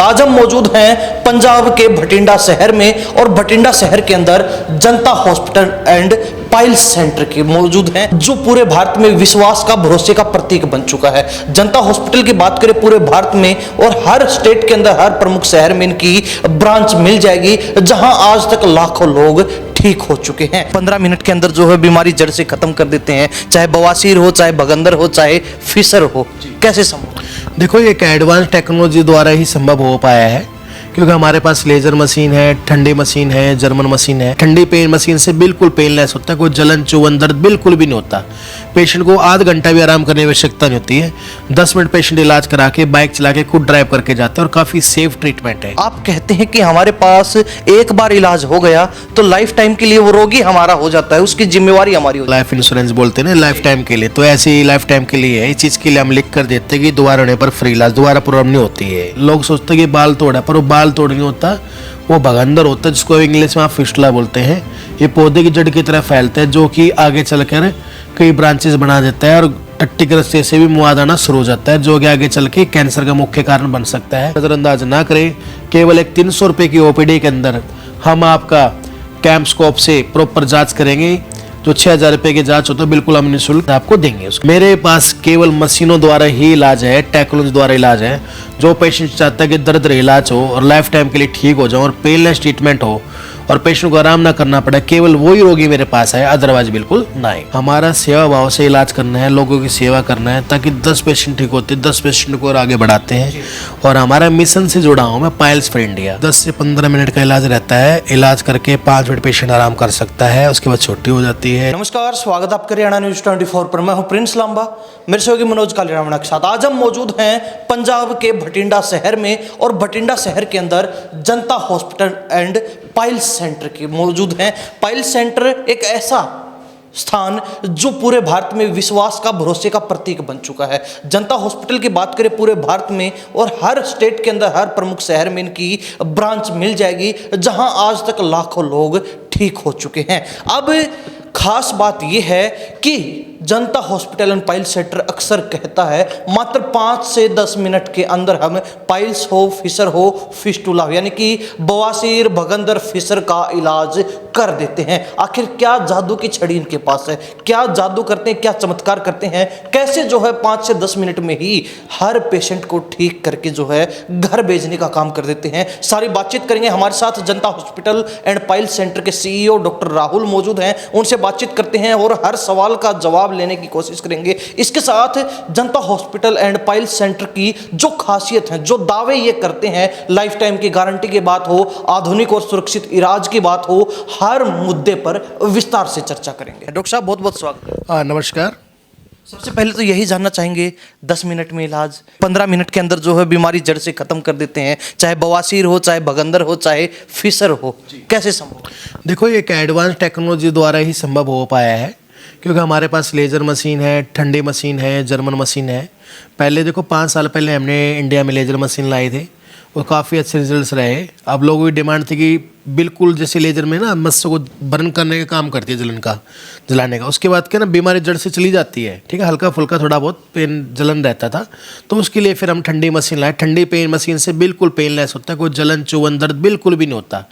आज हम मौजूद हैं पंजाब के भटिंडा शहर में और भटिंडा शहर के अंदर जनता हॉस्पिटल एंड पाइल्स सेंटर के मौजूद हैं जो पूरे भारत में विश्वास का भरोसे का प्रतीक बन चुका है। जनता हॉस्पिटल की बात करें पूरे भारत में और हर स्टेट के अंदर हर प्रमुख शहर में इनकी ब्रांच मिल जाएगी जहां आज तक लाखों लोग ठीक हो चुके हैं। 15 मिनट के अंदर जो है बीमारी जड़ से खत्म कर देते हैं, चाहे बवासीर हो, चाहे भगंदर हो, चाहे फिशर हो। कैसे संभव? देखो ये एक एडवांस टेक्नोलॉजी द्वारा ही संभव हो पाया है क्योंकि हमारे पास लेजर मशीन है, ठंडी मशीन है, जर्मन मशीन है। ठंडी पेन मशीन से बिल्कुल पेनलेस होता है, कोई जलन चुवन दर्द बिल्कुल भी नहीं होता। पेशेंट को आध घंटा भी आराम करने की आवश्यकता नहीं होती है। 10 मिनट पेशेंट इलाज करा के बाइक चला के खुद ड्राइव करके जाते हैं और काफी सेफ ट्रीटमेंट है। आप कहते हैं कि हमारे पास एक बार इलाज हो गया तो लाइफ टाइम के लिए वो रोगी हमारा हो जाता है, उसकी जिम्मेवारी हमारी हो जाती है। लाइफ इंश्योरेंस बोलते हैं ना, लाइफ टाइम के लिए, तो ऐसे ही लाइफ टाइम के लिए है। इस चीज के लिए हम लिख कर देते हैं कि दोबारा होने पर फ्री इलाज, दोबारा प्रॉब्लम नहीं होती है। लोग सोचते हैं कि बाल तोड़ा, पर वो बाल तोड़ नहीं होता, वो भगंदर होता है जिसको इंग्लिश में आप फिस्टुला बोलते हैं। ये पौधे की जड़ की तरह फैलता है जो कि आगे चलकर कई ब्रांचेस बना देता है और टट्टी के रस्ते से भी मुआद आना शुरू हो जाता है जो कि आगे चल के कैंसर का मुख्य कारण बन सकता है। नजरअंदाज ना करें, केवल एक 300 रुपये की ओपीडी के अंदर हम आपका कैम्पस्कोप से प्रॉपर जांच करेंगे। जो 6000 रुपये की जांच हो तो बिल्कुल हम निःशुल्क आपको देंगे। मेरे पास केवल मशीनों द्वारा ही इलाज है, टेक्नोलॉजी द्वारा इलाज है। जो पेशेंट चाहता है कि दर्द इलाज हो और लाइफ टाइम के लिए ठीक हो जाओ और पेनलेस ट्रीटमेंट हो और पेशेंट को आराम ना करना पड़े, केवल वही रोगी मेरे पास है, अदरवाइज बिल्कुल नहीं। हमारा सेवा भाव से इलाज करना है, लोगों की सेवा करना है ताकि 10 पेशेंट ठीक होते, 10 पेशेंट को और आगे बढ़ाते हैं। और हमारा मिशन से जुड़ा हूँ मैं, पाइल्स फॉर इंडिया। 10 से 15 मिनट का इलाज रहता है। इलाज करके 5 मिनट पेशेंट आराम कर सकता है, उसके बाद छुट्टी हो जाती है। नमस्कार, स्वागत आपका हरियाणा न्यूज 24 पर। मैं हूं प्रिंस लांबा, मेरे सहयोगी मनोज कालीरामणा के साथ। आज हम मौजूद हैं पंजाब के भटिंडा शहर में और भटिंडा शहर के अंदर जनता हॉस्पिटल एंड पाइल्स सेंटर के मौजूद हैं। पाइल्स सेंटर एक ऐसा स्थान जो पूरे भारत में विश्वास का भरोसे का प्रतीक बन चुका है। जनता हॉस्पिटल की बात करें पूरे भारत में और हर स्टेट के अंदर हर प्रमुख शहर में इनकी ब्रांच मिल जाएगी जहां आज तक लाखों लोग ठीक हो चुके हैं। अब खास बात यह है कि जनता हॉस्पिटल एंड पाइल्स सेंटर अक्सर कहता है मात्र 5 से 10 मिनट के अंदर हम पाइल्स हो, फिशर हो, फिस्टुला हो यानी कि बवासीर, भगंदर, फिशर का इलाज कर देते हैं। आखिर क्या जादू की छड़ी इनके पास है, क्या जादू करते हैं, क्या चमत्कार करते हैं, कैसे जो है 5 से 10 मिनट में ही हर पेशेंट को ठीक करके जो है घर भेजने का काम कर देते हैं। सारी बातचीत करेंगे। हमारे साथ जनता हॉस्पिटल एंड पाइल्स सेंटर के CEO डॉक्टर राहुल मौजूद हैं, उनसे बातचीत करते हैं और हर सवाल का जवाब लेने की कोशिश करेंगे। इसके साथ जनता हॉस्पिटल एंड पाइल्स सेंटर की जो खासियत है, जो दावे ये करते हैं, लाइफ टाइम की गारंटी की बात हो, आधुनिक और सुरक्षित इलाज की बात हो, हर मुद्दे पर विस्तार से चर्चा करेंगे। डॉक्टर साहब बहुत बहुत स्वागत है। नमस्कार। सबसे पहले तो यही जानना चाहेंगे, 10 मिनट में इलाज, 15 मिनट के अंदर जो है बीमारी जड़ से खत्म कर देते हैं, चाहे बवासीर हो, चाहे भगंदर हो, चाहे फिशर हो। कैसे संभव? देखो ये एक एडवांस टेक्नोलॉजी द्वारा ही संभव हो पाया है क्योंकि हमारे पास लेजर मशीन है, ठंडी मशीन है, जर्मन मशीन है। पहले देखो 5 साल पहले हमने इंडिया में लेजर मशीन लाई थी और काफ़ी अच्छे रिजल्ट्स रहे। अब लोगों की डिमांड थी कि बिल्कुल जैसे लेजर में ना मस्सों को बर्न करने का काम करती है, जलाने का। उसके बाद क्या ना बीमारी जड़ से चली जाती है, ठीक है। हल्का फुल्का थोड़ा बहुत पेन जलन रहता था तो उसके लिए फिर हम ठंडी मशीन लाए। ठंडी पेन मशीन से बिल्कुल पेनलेस होता है, कोई जलन चुवन दर्द बिल्कुल भी नहीं होता।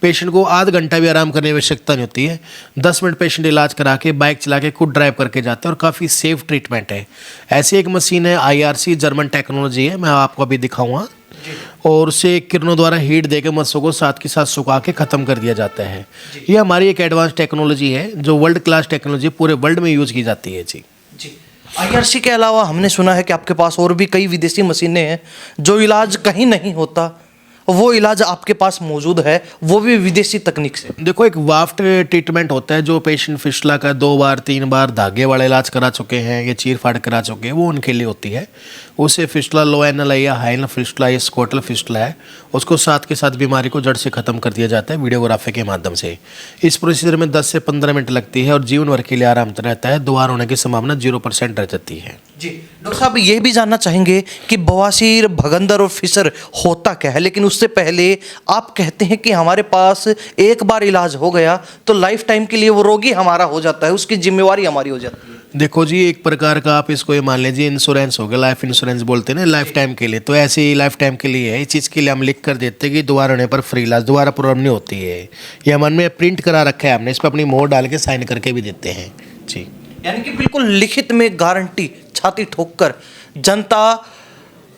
पेशेंट को आध घंटा भी आराम करने की आवश्यकता नहीं होती है। 10 मिनट पेशेंट इलाज करा के बाइक चला के खुद ड्राइव करके जाते हैं और काफ़ी सेफ ट्रीटमेंट है। ऐसी एक मशीन है IRC, जर्मन टेक्नोलॉजी है, मैं आपको अभी दिखाऊंगा। और उसे किरणों द्वारा हीट देकर मस्सों को साथ के साथ सुखा के ख़त्म कर दिया जाता है। ये हमारी एक एडवांस टेक्नोलॉजी है जो वर्ल्ड क्लास टेक्नोलॉजी पूरे वर्ल्ड में यूज़ की जाती है। जी IRC के अलावा हमने सुना है कि आपके पास और भी कई विदेशी मशीनें हैं जो इलाज कहीं नहीं होता, वो इलाज आपके पास मौजूद है, वो भी विदेशी तकनीक से। देखो एक वाफ्ट ट्रीटमेंट होता है जो पेशेंट फिस्टुला का 2 बार 3 बार धागे वाला इलाज करा चुके हैं या चीर फाड़ करा चुके हैं, वो उनके लिए होती है। उसे फिस्टुला लो एनल है या हाई एनल फिस्टुला या स्कोटल फिस्टुला है, उसको साथ के साथ बीमारी को जड़ से खत्म कर दिया जाता है वीडियोग्राफी के माध्यम से। इस प्रोसीजर में 10 से 15 मिनट लगती है और जीवन भर के लिए आराम रहता है। दोबारा होने की संभावना 0% रह जाती है। जी डॉक्टर साहब, ये भी जानना चाहेंगे कि बवासीर, भगंदर और फिशर होता क्या है, लेकिन उससे पहले आप कहते हैं कि हमारे पास एक बार इलाज हो गया तो लाइफ टाइम के लिए वो रोगी हमारा हो जाता है, उसकी जिम्मेवारी हमारी हो जाती है। देखो जी, एक प्रकार का आप इसको ये मान लीजिए इंश्योरेंस हो गया, लाइफ इंश्योरेंस इंश्योरेंस बोलते हैं ना लाइफ टाइम के लिए, तो ऐसे ही लाइफ टाइम के लिए है। इस चीज़ के लिए हम लिख कर देते हैं कि दोबारा होने पर फ्री इलाज, दोबारा प्रॉब्लम नहीं होती है। ये हम में प्रिंट करा रखा है हमने, इस पर अपनी मोहर डाल के साइन करके भी देते हैं जी। यानी कि बिल्कुल लिखित में गारंटी छाती ठोक कर जनता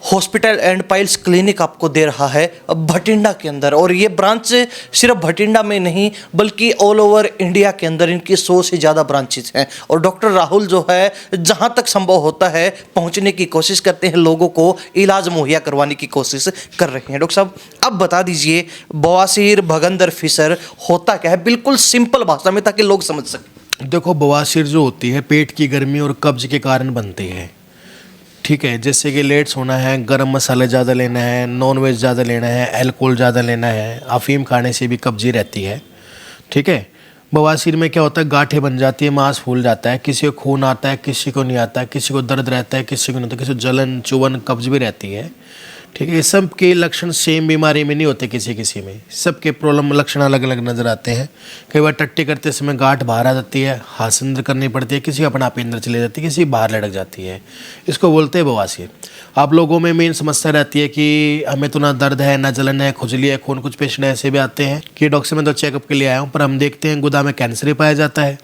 हॉस्पिटल एंड पाइल्स क्लिनिक आपको दे रहा है भटिंडा के अंदर। और ये ब्रांच सिर्फ भटिंडा में नहीं बल्कि ऑल ओवर इंडिया के अंदर इनकी 100 से ज़्यादा ब्रांचेस हैं। और डॉक्टर राहुल जो है जहाँ तक संभव होता है पहुँचने की कोशिश करते हैं, लोगों को इलाज मुहैया करवाने की कोशिश कर रहे हैं। डॉक्टर साहब अब बता दीजिए बवासीर भगंदर फिशर होता क्या है, बिल्कुल सिंपल भाषा में, ताकि लोग समझ सकें। देखो बवासीर जो होती है पेट की गर्मी और कब्ज के कारण बनती है, ठीक है। जैसे कि लेट्स होना है, गरम मसाले ज़्यादा लेना है, नॉन वेज ज़्यादा लेना है, अल्कोहल ज़्यादा लेना है, अफीम खाने से भी कब्जी रहती है, ठीक है। बवासीर में क्या होता है, गांठें बन जाती है, मांस फूल जाता है, किसी को खून आता है, किसी को नहीं आता है, किसी को दर्द रहता है, किसी को नहीं होता, किसी को जलन चुवन कब्ज भी रहती है, ठीक है। ये सब के लक्षण सेम बीमारी में नहीं होते, किसी किसी में सबके प्रॉब्लम लक्षण अलग अलग नज़र आते हैं। कई बार टट्टी करते समय गांठ बाहर आ जाती है, हाथ अंदर करनी पड़ती है, किसी को अपना आप अंदर चली जाती है, किसी बाहर लटक जाती है, इसको बोलते हैं बवासीर। आप लोगों में मेन समस्या रहती है कि हमें तो ना दर्द है, ना जलन है, खुजली है, खून। कुछ पेशेंट ऐसे भी आते हैं कि डॉक्टर से मैं तो चेकअप के लिए आया हूँ, पर हम देखते हैं गुदा में कैंसर ही पाया जाता है,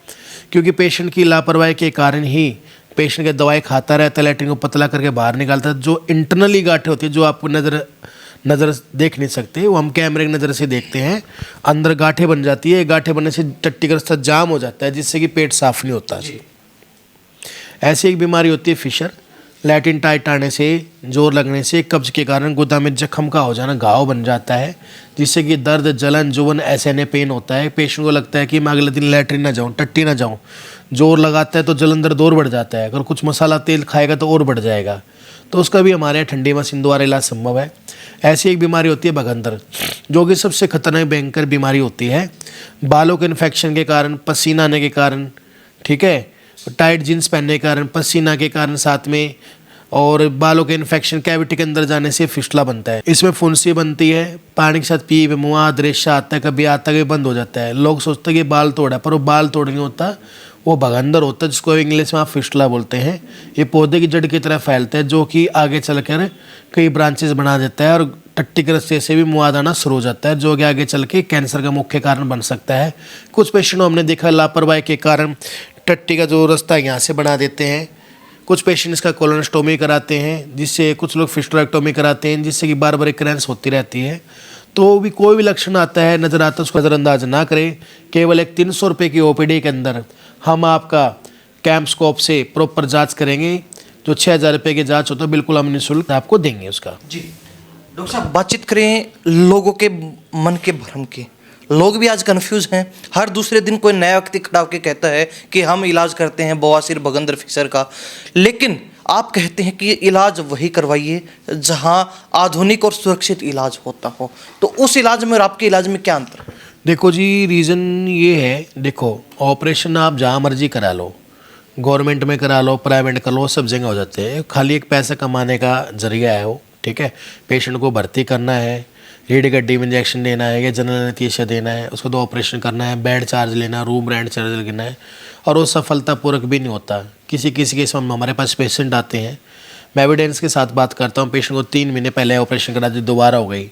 क्योंकि पेशेंट की लापरवाही के कारण ही पेशेंट के दवाई खाता रहता है, लैट्रिन को पतला करके बाहर निकालता है। जो इंटरनली गांठें होती है, जो आपको नज़र देख नहीं सकते, वो हम कैमरे की नज़र से देखते हैं, अंदर गांठें बन जाती है। गांठें बनने से टट्टी का रास्ता जाम हो जाता है, जिससे कि पेट साफ नहीं होता जी। ऐसी एक बीमारी होती है फिशर, लैट्रिन टाइट आने से, जोर लगने से, कब्ज के कारण गुदा में जख्म का हो जाना, घाव बन जाता है, जिससे कि दर्द जलन जुवन ऐसे पेन होता है। पेशेंट को लगता है कि मैं अगले दिन लैट्रिन ना जाऊँ, टट्टी ना जाऊँ। जोर लगाता है तो जलन दर्द और बढ़ जाता है, अगर कुछ मसाला तेल खाएगा तो और बढ़ जाएगा, तो उसका भी हमारे यहाँ ठंडी मशीन द्वारा इलाज संभव है। ऐसी एक बीमारी होती है भगंदर, जो कि सबसे खतरनाक भयंकर बीमारी होती है। बालों के इन्फेक्शन के कारण, पसीना आने के कारण, ठीक है, टाइट जीन्स पहनने के कारण, पसीना के कारण साथ में, और बालों के इन्फेक्शन कैविटी के अंदर जाने से फिस्टुला बनता है। इसमें फुंसी बनती है, पानी के साथ पी मुआद रेशा आता है, कभी आता है कभी बंद हो जाता है। लोग सोचते हैं कि बाल तोड़ा, पर वो बाल तोड़ नहीं होता, वो भगंदर होता है, जिसको इंग्लिश में आप फिस्टुला बोलते हैं। ये पौधे की जड़ की तरह फैलता है, जो कि आगे चलकर कई ब्रांचेस बना देता है, और टट्टी के रास्ते से भी मुआद आना शुरू हो जाता है, जो कि आगे चल के कैंसर का मुख्य कारण बन सकता है। कुछ पेशेंटों हमने देखा लापरवाही के कारण टट्टी का जो रास्ता यहाँ से बना देते हैं। कुछ पेशेंट इसका कोलोनोस्टोमी कराते हैं, जिससे कुछ लोग फिस्टुलेक्टोमी कराते हैं, जिससे कि बार बार रिकरेंस होती रहती है। तो भी कोई भी लक्षण आता है, नज़र आता है, उसको नज़रअंदाज ना करें। केवल एक 300 रुपये की ओपीडी के अंदर हम आपका कैम्पस्कोप से प्रॉपर जांच करेंगे, जो 6,000 रुपये की जांच होता है, बिल्कुल हम निःशुल्क आपको देंगे उसका जी। डॉक्टर साहब बातचीत करें लोगों के मन के भ्रम की। लोग भी आज कंफ्यूज हैं, हर दूसरे दिन कोई नया व्यक्ति खड़ा होकर कहता है कि हम इलाज करते हैं बवासीर भगंदर फिशर का, लेकिन आप कहते हैं कि इलाज वही करवाइए जहां आधुनिक और सुरक्षित इलाज होता हो। तो उस इलाज में और आपके इलाज में क्या अंतर है? देखो जी, रीज़न ये है, देखो ऑपरेशन आप जहाँ मर्जी करा लो, गवर्नमेंट में करा लो, प्राइवेट कर लो, सब जगह हो जाते हैं। खाली एक पैसा कमाने का जरिया है वो, ठीक है। पेशेंट को भर्ती करना है, रीढ़ की हड्डी में इंजेक्शन देना है या जनरल एनेस्थीसिया देना है, उसको तो ऑपरेशन करना है, बेड चार्ज लेना, रूम रेंट चार्ज लेना है, और वो सफलतापूर्वक भी नहीं होता। किसी किसी केस में हमारे पास पेशेंट आते हैं, मैं एविडेंस के साथ बात करता हूँ, पेशेंट को 3 महीने पहले ऑपरेशन करा दी, दोबारा हो गई।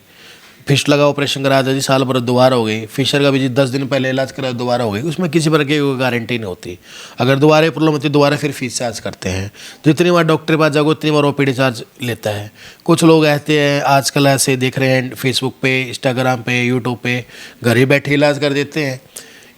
फिस्टुला का ऑपरेशन करा दिया जी, साल भर दोबारा हो गई। फिशर का भी जी 10 दिन पहले इलाज करा, दोबारा हो गई। उसमें किसी प्रकार की गारंटी नहीं होती। अगर दोबारा प्रॉब्लम होती है, दोबारा फिर फीस चार्ज करते हैं। जितनी बार डॉक्टर के पास जाओगे उतनी बार ओपीडी चार्ज लेता है। कुछ लोग ऐसे हैं, आजकल ऐसे देख रहे हैं फेसबुक पे, इंस्टाग्राम पे, यूट्यूब पे, घर ही बैठे इलाज कर देते हैं।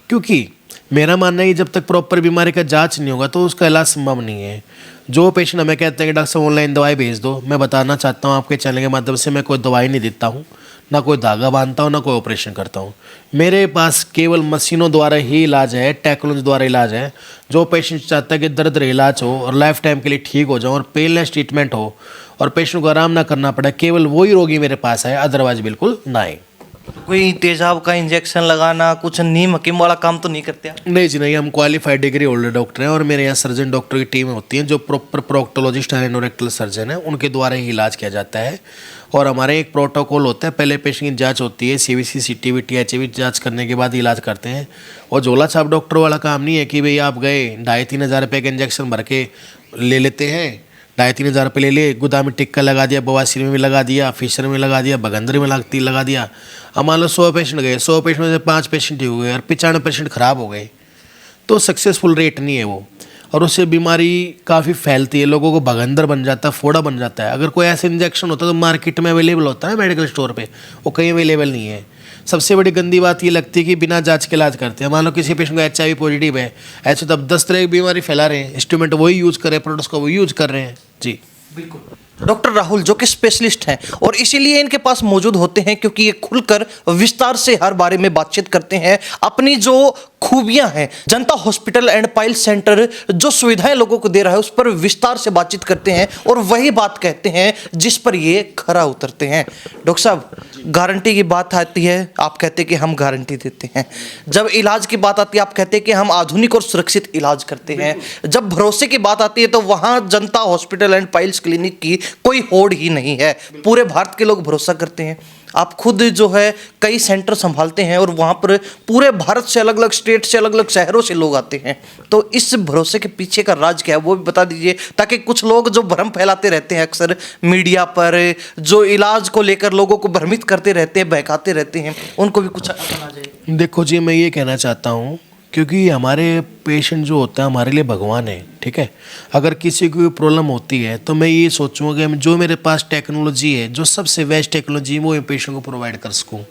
क्योंकि मेरा मानना है कि जब तक प्रॉपर बीमारी का जांच नहीं होगा तो उसका इलाज संभव नहीं है। जो पेशेंट हमें कहते हैं कि डॉक्टर साहब ऑनलाइन दवाई भेज दो, मैं बताना चाहता हूँ आपके चैनल के माध्यम से, मैं कोई दवाई नहीं देता हूँ, ना कोई धागा बांधता हूँ, ना कोई ऑपरेशन करता हूँ। मेरे पास केवल मशीनों द्वारा ही इलाज है, टेक्नोलॉजी द्वारा इलाज है। जो पेशेंट चाहता है कि दर्द रहित इलाज हो और लाइफ टाइम के लिए ठीक हो जाओ और पेनलेस ट्रीटमेंट हो और पेशेंट को आराम ना करना पड़े, केवल वही रोगी मेरे पास है, अदरवाइज बिल्कुल ना ही। कोई तेजाब का इंजेक्शन लगाना, कुछ नीम हकीम वाला काम तो नहीं करते आप? नहीं जी नहीं, हम क्वालिफाइड डिग्री होल्डर डॉक्टर हैं, और मेरे यहाँ सर्जन डॉक्टर की टीम होती है जो proper proctologist and anorectal surgeon है, उनके द्वारा ही इलाज किया जाता है। और हमारे एक प्रोटोकॉल होता है, पहले पेशेंट की जांच होती है, CVC, CTV, THV जांच करने के बाद इलाज करते हैं। और झोला छाप डॉक्टर वाला काम नहीं है कि भाई आप गए 2,500-3,000 रुपये का इंजेक्शन भर के ले लेते हैं, 2,500-3,000 रुपये ले लिए, गोदाम में टिक्का लगा दिया, बवासीर में भी लगा दिया, फिशर में लगा दिया, बगंदरी में लगा दिया। अब मान लो 100 पेशेंट गए, 100 पेशेंट में से 5 पेशेंट ही हो गए और 95% खराब हो गए, तो सक्सेसफुल रेट नहीं है वो, और उससे बीमारी काफ़ी फैलती है, लोगों को भगंदर बन जाता है, फोड़ा बन जाता है। अगर कोई ऐसा इंजेक्शन होता है तो मार्केट में अवेलेबल होता है, मेडिकल स्टोर पे, वो कहीं अवेलेबल नहीं है। सबसे बड़ी गंदी बात ये लगती है कि बिना जांच के इलाज करते हैं। मान लो किसी पेशेंट को HIV पॉजिटिव है, ऐसे तो अब 10 तरह की बीमारी फैला रहे हैं, इंस्ट्रूमेंट वही यूज़ कर रहे हैं, प्रोडक्ट्स को वही यूज़ कर रहे हैं। जी बिल्कुल। डॉक्टर राहुल जो कि स्पेशलिस्ट हैं और इसीलिए इनके पास मौजूद होते हैं क्योंकि ये खुलकर विस्तार से हर बारे में बातचीत करते हैं, अपनी जो खूबियां हैं, जनता हॉस्पिटल एंड पाइल्स सेंटर जो सुविधाएं लोगों को दे रहा है उस पर विस्तार से बातचीत करते हैं और वही बात कहते हैं जिस पर ये खरा उतरते हैं। डॉक्टर साहब, गारंटी की बात आती है, आप कहते हैं कि हम गारंटी देते हैं। जब इलाज की बात आती है, आप कहते हैं कि हम आधुनिक और सुरक्षित इलाज करते हैं। जब भरोसे की बात आती है तो वहाँ जनता हॉस्पिटल एंड पाइल्स क्लिनिक की कोई होड़ ही नहीं है, पूरे भारत के लोग भरोसा करते हैं। आप खुद जो है कई सेंटर संभालते हैं और वहाँ पर पूरे भारत से, अलग अलग स्टेट से, अलग अलग शहरों से लोग आते हैं, तो इस भरोसे के पीछे का राज क्या है वो भी बता दीजिए, ताकि कुछ लोग जो भ्रम फैलाते रहते हैं अक्सर मीडिया पर, जो इलाज को लेकर लोगों को भ्रमित करते रहते हैं, बहकाते रहते हैं, उनको भी कुछ अकल आ जाए। देखो जी, मैं ये कहना चाहता हूँ, क्योंकि हमारे पेशेंट जो होता है हमारे लिए भगवान है, ठीक है। अगर किसी को प्रॉब्लम होती है तो मैं ये सोचूंगा कि जो मेरे पास टेक्नोलॉजी है, जो सबसे बेस्ट टेक्नोलॉजी है, वो पेशेंट को प्रोवाइड कर सकूँ।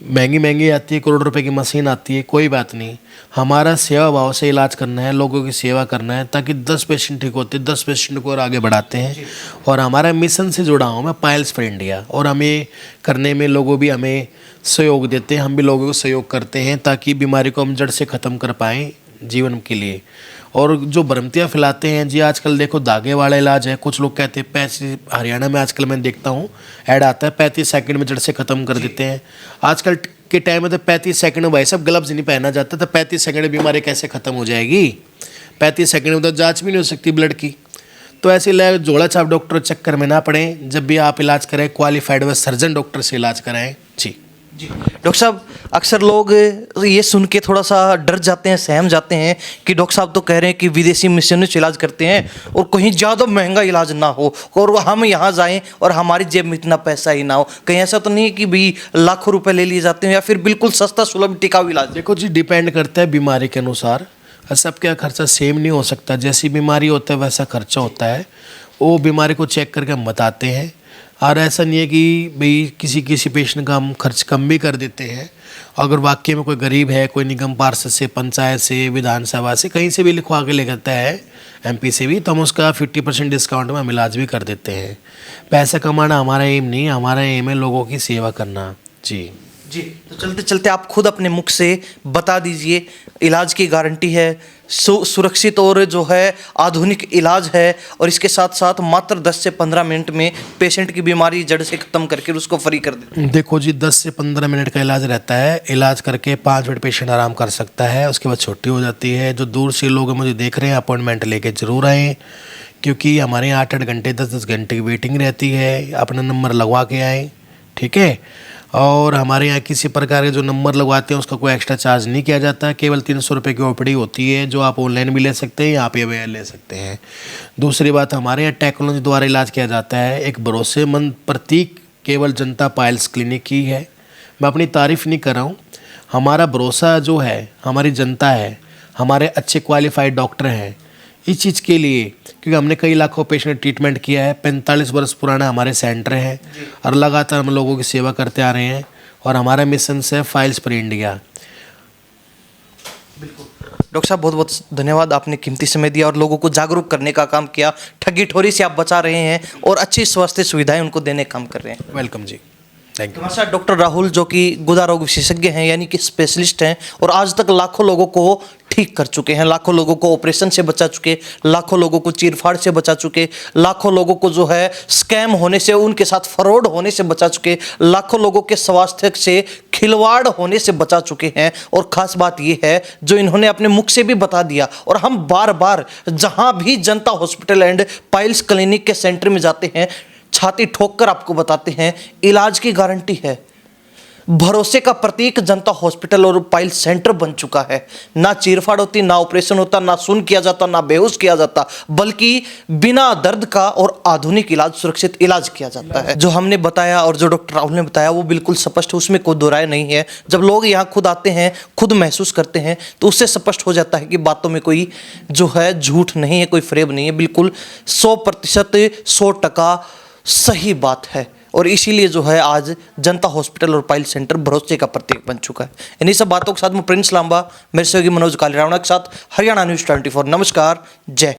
महंगी आती है, करोड़ रुपए की मशीन आती है, कोई बात नहीं, हमारा सेवा भाव से इलाज करना है, लोगों की सेवा करना है, ताकि 10 पेशेंट ठीक होते हैं, 10 पेशेंट को और आगे बढ़ाते हैं। और हमारा मिशन से जुड़ा हूँ मैं, पाइल्स फॉर इंडिया, और हमें करने में लोगों भी हमें सहयोग देते हैं, हम भी लोगों को सहयोग करते हैं ताकि बीमारी को हम जड़ से ख़त्म कर पाएँ जीवन के लिए। और जो भ्रमियाँ फैलाते हैं जी, आजकल देखो धागे वाला इलाज है, कुछ लोग कहते हैं 35, हरियाणा में आजकल मैं देखता हूँ ऐड आता है 35 सेकंड में जड़ से ख़त्म कर देते हैं। आजकल के टाइम में तो 35 सेकंड में भाई सब ग्लव्स नहीं पहना जाता, तो 35 सेकंड में बीमारी कैसे ख़त्म हो जाएगी? 35 सेकंड में तो जाँच भी नहीं हो सकती ब्लड की। तो ऐसे इलाज झोला छाप डॉक्टर चक्कर में ना पड़े, जब भी आप इलाज करें क्वालिफाइड व सर्जन डॉक्टर से इलाज कराएं। जी डॉक्टर साहब, अक्सर लोग ये सुन के थोड़ा सा डर जाते हैं, सहम जाते हैं कि डॉक्टर साहब तो कह रहे हैं कि विदेशी मिशनरी से इलाज करते हैं और कहीं ज़्यादा महंगा इलाज ना हो और हम यहाँ जाएं और हमारी जेब में इतना पैसा ही ना हो। कहीं ऐसा तो नहीं है कि भाई लाखों रुपए ले लिए जाते हैं या फिर बिल्कुल सस्ता सुलभ टिकाऊ इलाज? देखो जी, डिपेंड करता है बीमारी के अनुसार, सबका खर्चा सेम नहीं हो सकता। जैसी बीमारी होता है वैसा खर्चा होता है, वो बीमारी को चेक करके हम बताते हैं। और ऐसा नहीं है कि भाई किसी पेशेंट का हम खर्च कम भी कर देते हैं। अगर वाकई में कोई गरीब है, कोई निगम पार्षद से, पंचायत से, विधानसभा से, कहीं से भी लिखवा के ले जाता है, MP से भी, तो हम उसका 50% डिस्काउंट में हम इलाज भी कर देते हैं। पैसा कमाना हमारा एम नहीं, हमारा एम है लोगों की सेवा करना। जी जी, तो चलते चलते आप खुद अपने मुख से बता दीजिए, इलाज की गारंटी है, सुरक्षित और जो है आधुनिक इलाज है, और इसके साथ साथ मात्र 10 से 15 मिनट में पेशेंट की बीमारी जड़ से ख़त्म करके उसको फ्री कर देते हैं। देखो जी, 10 से 15 मिनट का इलाज रहता है, इलाज करके 5 मिनट पेशेंट आराम कर सकता है, उसके बाद छुट्टी हो जाती है। जो दूर से लोग मुझे देख रहे हैं, अपॉइंटमेंट लेके ज़रूर आएँ, क्योंकि हमारे यहाँ 8-8 घंटे 10-10 घंटे की वेटिंग रहती है। अपना नंबर लगवा के आएँ, ठीक है। और हमारे यहाँ किसी प्रकार के जो नंबर लगवाते हैं उसका कोई एक्स्ट्रा चार्ज नहीं किया जाता, केवल 300 रुपये की OPD होती है, जो आप ऑनलाइन भी ले सकते हैं, यहाँ पे भी ले सकते हैं। दूसरी बात, हमारे यहाँ टेक्नोलॉजी द्वारा इलाज किया जाता है। एक भरोसेमंद प्रतीक केवल जनता पाइल्स क्लिनिक की है। मैं अपनी तारीफ़ नहीं कर रहा हूँ, हमारा भरोसा जो है हमारी जनता है, हमारे अच्छे क्वालिफाइड डॉक्टर हैं इस चीज़ के लिए, क्योंकि हमने कई लाखों पेशेंट ट्रीटमेंट किया है। 45 वर्ष पुराना हमारे सेंटर है और लगातार हम लोगों की सेवा करते आ रहे हैं, और हमारा मिशन है पाइल्स फॉर इंडिया। बिल्कुल डॉक्टर साहब, बहुत बहुत धन्यवाद, आपने कीमती समय दिया और लोगों को जागरूक करने का काम किया। ठगी ठोरी से आप बचा रहे हैं और अच्छी स्वास्थ्य सुविधाएं उनको देने का काम कर रहे हैं। Welcome ji, thank you. हमारे साथ डॉक्टर राहुल जो कि गुदा रोग विशेषज्ञ हैं, यानी कि स्पेशलिस्ट हैं, और आज तक लाखों लोगों को ठीक कर चुके हैं, लाखों लोगों को ऑपरेशन से बचा चुके, लाखों लोगों को चीरफाड़ से बचा चुके, लाखों लोगों को जो है स्कैम होने से, उनके साथ फ्रॉड होने से बचा चुके, लाखों लोगों के स्वास्थ्य से खिलवाड़ होने से बचा चुके हैं। और ख़ास बात ये है जो इन्होंने अपने मुख से भी बता दिया, और हम बार बार जहाँ भी जनता हॉस्पिटल एंड पाइल्स क्लिनिक के सेंटर में जाते हैं, छाती ठोक कर आपको बताते हैं, इलाज की गारंटी है। भरोसे का प्रतीक जनता हॉस्पिटल और पाइल सेंटर बन चुका है। ना चीरफाड़ होती, ना ऑपरेशन होता, ना सुन किया जाता, ना बेहोश किया जाता, बल्कि बिना दर्द का और आधुनिक इलाज, सुरक्षित इलाज किया जाता है। जो हमने बताया और जो डॉक्टर राहुल ने बताया वो बिल्कुल स्पष्ट है, उसमें कोई दो राय नहीं है। जब लोग यहाँ खुद आते हैं, खुद महसूस करते हैं, तो उससे स्पष्ट हो जाता है कि बातों में कोई जो है झूठ नहीं है, कोई फ्रेब नहीं है, बिल्कुल 100% 100% सही बात है। और इसीलिए जो है आज जनता हॉस्पिटल और पाइल सेंटर भरोसे का प्रतीक बन चुका है। इन्हीं सब बातों के साथ मैं प्रिंस लांबा, मेरे सहयोगी मनोज कालीरावणा के साथ हरियाणा न्यूज़ 24। नमस्कार, जय।